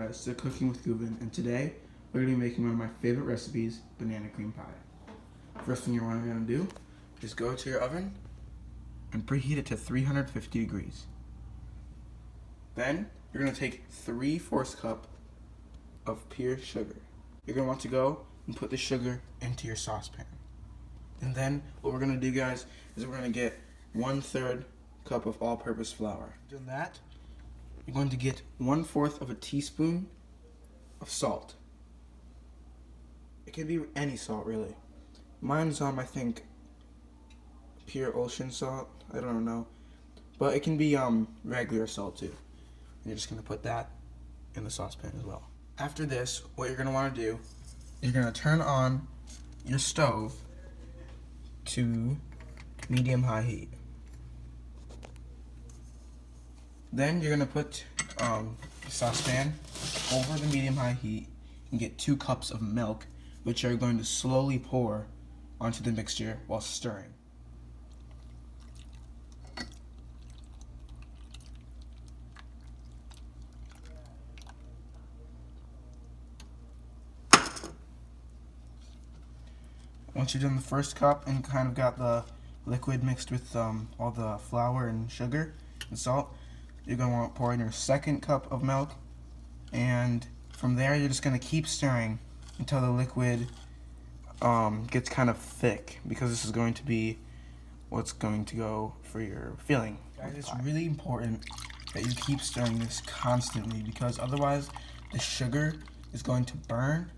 guys to Cooking with Goovin, and today we're going to be making one of my favorite recipes, banana cream pie. First thing you're going to do is go to your oven and preheat it to 350 degrees. Then you're going to take 3/4 cup of pure sugar. You're going to want to go and put the sugar into your saucepan. And then what we're going to do, guys, is we're going to get 1/3 cup of all-purpose flour. Doing that, you're going to get 1/4 of a teaspoon of salt. It can be any salt, really. Mine's I think pure ocean salt. I don't know, but it can be regular salt too. And you're just gonna put that in the saucepan as well. After this, what you're gonna want to do, you're gonna turn on your stove to medium-high heat. Then you're gonna put the saucepan over the medium-high heat and get 2 cups of milk, which you're going to slowly pour onto the mixture while stirring. Once you've done the first cup and kind of got the liquid mixed with all the flour and sugar and salt, you're going to want to pour in your 2nd cup of milk, and from there you're just going to keep stirring until the liquid gets kind of thick, because this is going to be what's going to go for your filling. Guys, it's really important that you keep stirring this constantly, because otherwise the sugar is going to burn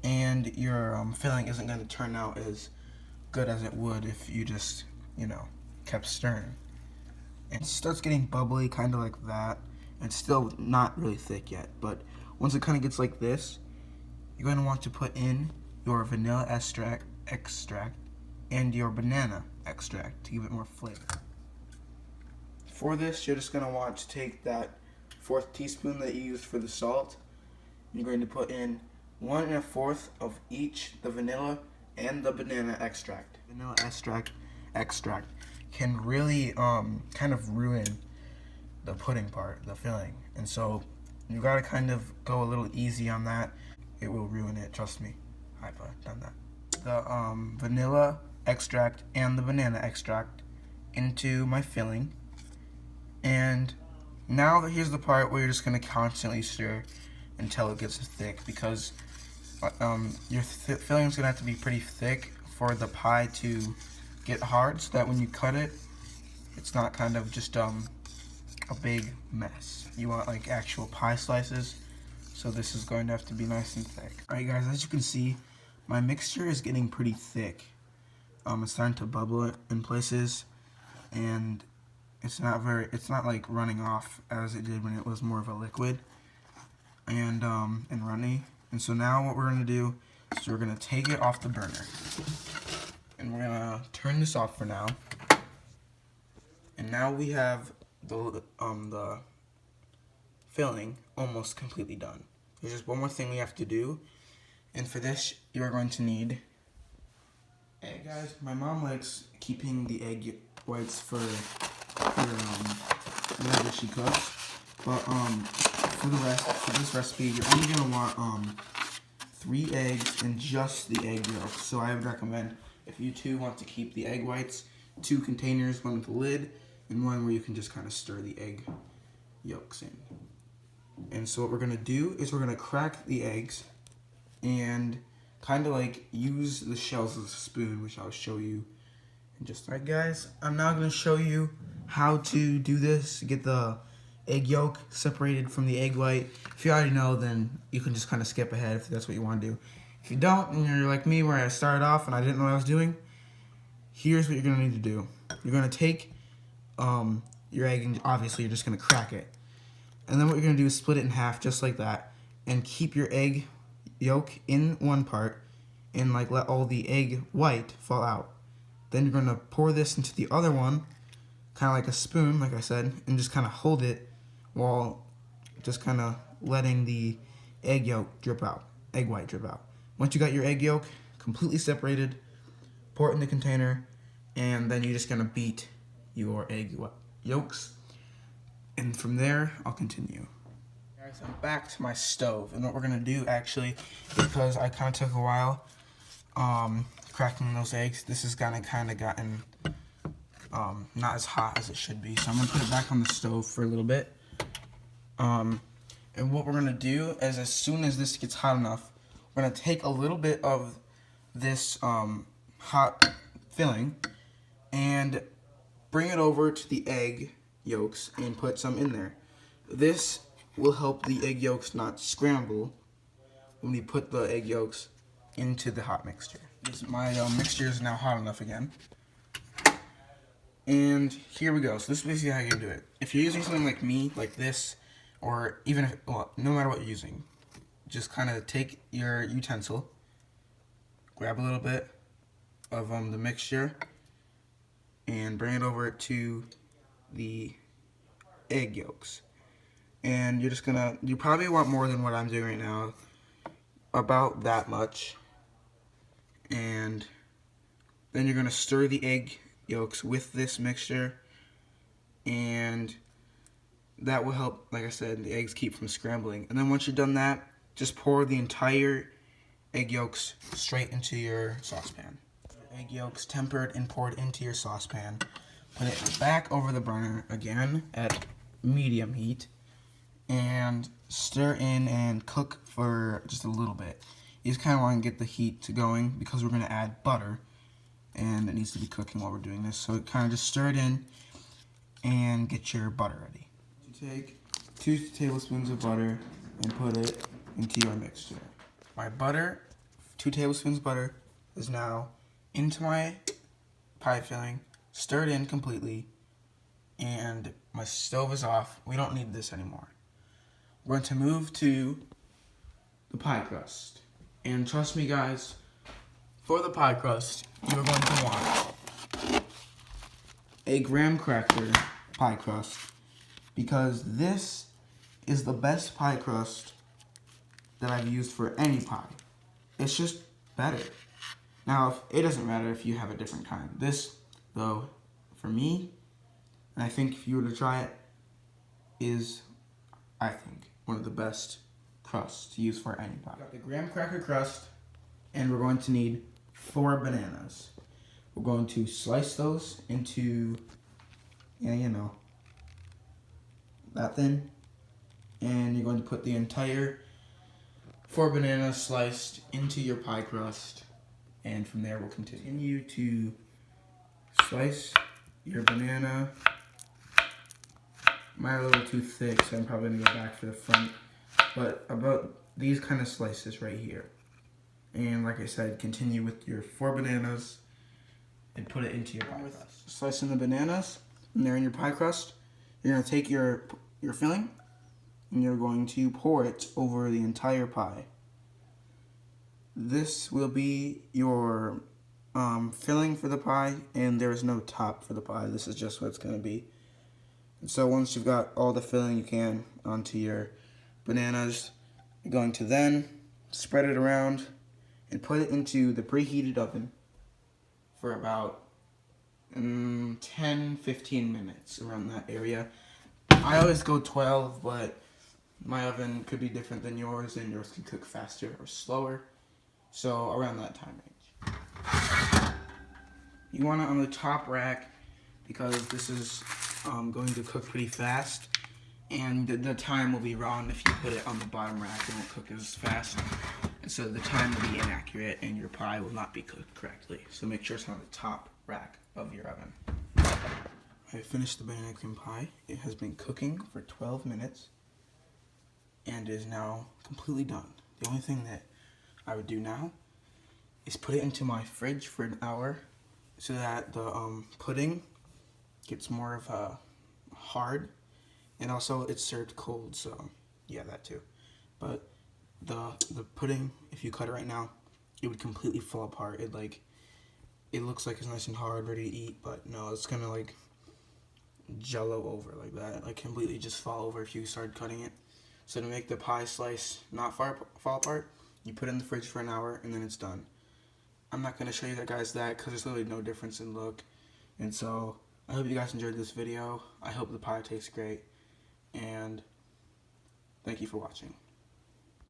and your filling isn't going to turn out as good as it would if you just, kept stirring. And it starts getting bubbly, kind of like that. And it's still not really thick yet, but once it kind of gets like this, you're going to want to put in your vanilla extract and your banana extract to give it more flavor. For this, you're just going to want to take that 4th teaspoon that you used for the salt. You're going to put in 1 1/4 of each, the vanilla and the banana extract. Vanilla extract can really kind of ruin the pudding part, the filling, and so you gotta kind of go a little easy on that. It will ruin it, trust me. I've done that. The vanilla extract and the banana extract into my filling, and now here's the part where you're just gonna constantly stir until it gets thick, because your filling is gonna have to be pretty thick for the pie to get hard, so that when you cut it, it's not kind of just a big mess. You want like actual pie slices, so this is going to have to be nice and thick. Alright guys, as you can see, my mixture is getting pretty thick. It's starting to bubble in places, and it's not like running off as it did when it was more of a liquid and runny. And so now what we're gonna do is we're gonna take it off the burner, and we're gonna turn this off for now. And now we have the filling almost completely done. There's just one more thing we have to do, and for this you're going to need eggs. Hey guys, my mom likes keeping the egg whites for whenever she cooks, but for this recipe you're only gonna want 3 eggs and just the egg yolk. So I would recommend, if you two want to keep the egg whites, 2 containers, one with a lid and one where you can just kind of stir the egg yolks in. And so what we're gonna do is we're gonna crack the eggs and kind of like use the shells as a spoon, which I'll show you in just a minute. Alright guys, I'm now gonna show you how to do this, get the egg yolk separated from the egg white. If you already know, then you can just kind of skip ahead if that's what you want to do. If you don't, and you're like me where I started off and I didn't know what I was doing, here's what you're going to need to do. You're going to take your egg, and obviously you're just going to crack it. And then what you're going to do is split it in half just like that, and keep your egg yolk in one part and like let all the egg white fall out. Then you're going to pour this into the other one, kind of like a spoon, like I said, and just kind of hold it while just kind of letting the egg yolk drip out, egg white drip out. Once you got your egg yolk completely separated, pour it in the container, and then you're just gonna beat your egg yolks. And from there, I'll continue. I'm back to my stove, and what we're gonna do actually, because I kind of took a while cracking those eggs, this has kind of gotten not as hot as it should be, so I'm gonna put it back on the stove for a little bit. And what we're gonna do is, as soon as this gets hot enough, we're gonna take a little bit of this hot filling and bring it over to the egg yolks and put some in there. This will help the egg yolks not scramble when we put the egg yolks into the hot mixture. My mixture is now hot enough again. And here we go. So this is basically how you do it. If you're using something like me, like this, or even if, well, no matter what you're using, just kind of take your utensil, grab a little bit of the mixture, and bring it over to the egg yolks. And you're just gonna, you probably want more than what I'm doing right now, about that much. And then you're gonna stir the egg yolks with this mixture, and that will help, like I said, the eggs keep from scrambling. And then once you've done that, just pour the entire egg yolks straight into your saucepan. Egg yolks tempered and poured into your saucepan. Put it back over the burner again at medium heat, and stir in and cook for just a little bit. You just kind of want to get the heat going because we're going to add butter, and it needs to be cooking while we're doing this. So kind of just stir it in and get your butter ready. You take 2 tablespoons of butter and put it into your mixture. My butter, 2 tablespoons of butter, is now into my pie filling, stirred in completely, and my stove is off. We don't need this anymore. We're going to move to the pie crust. And trust me guys, for the pie crust, you're going to want a graham cracker pie crust, because this is the best pie crust that I've used for any pie. It's just better. Now, it doesn't matter if you have a different kind. This, though, for me, and I think if you were to try it, is, I think, one of the best crusts to use for any pie. Got the graham cracker crust, and we're going to need 4 bananas. We're going to slice those into, you know, that thin, and you're going to put the entire 4 bananas sliced into your pie crust, and from there we'll continue to slice your banana. Mine a little too thick, so I'm probably going to go back for the front, but about these kind of slices right here. And like I said, continue with your 4 bananas and put it into your pie crust. Slicing the bananas, and they're in your pie crust. You're going to take your filling, and you're going to pour it over the entire pie. This will be your filling for the pie, and there is no top for the pie. This is just what it's going to be. And so once you've got all the filling you can onto your bananas, you're going to then spread it around and put it into the preheated oven for about 10-15 minutes, around that area. I always go 12, but my oven could be different than yours, and yours can cook faster or slower. So around that time range. You want it on the top rack because this is going to cook pretty fast, and the time will be wrong if you put it on the bottom rack. It won't cook as fast, and so the time will be inaccurate, and your pie will not be cooked correctly. So make sure it's on the top rack of your oven. I finished the banana cream pie. It has been cooking for 12 minutes and is now completely done. The only thing that I would do now is put it into my fridge for an hour so that the pudding gets more of a hard, and also it's served cold, so yeah, that too. But the pudding, if you cut it right now, it would completely fall apart. It looks like it's nice and hard, ready to eat, but no, it's gonna like jello over like that, like completely just fall over if you start cutting it. So to make the pie slice not fall apart, you put it in the fridge for an hour and then it's done. I'm not going to show you guys that because there's literally no difference in look. And so I hope you guys enjoyed this video. I hope the pie tastes great. And Thank you for watching.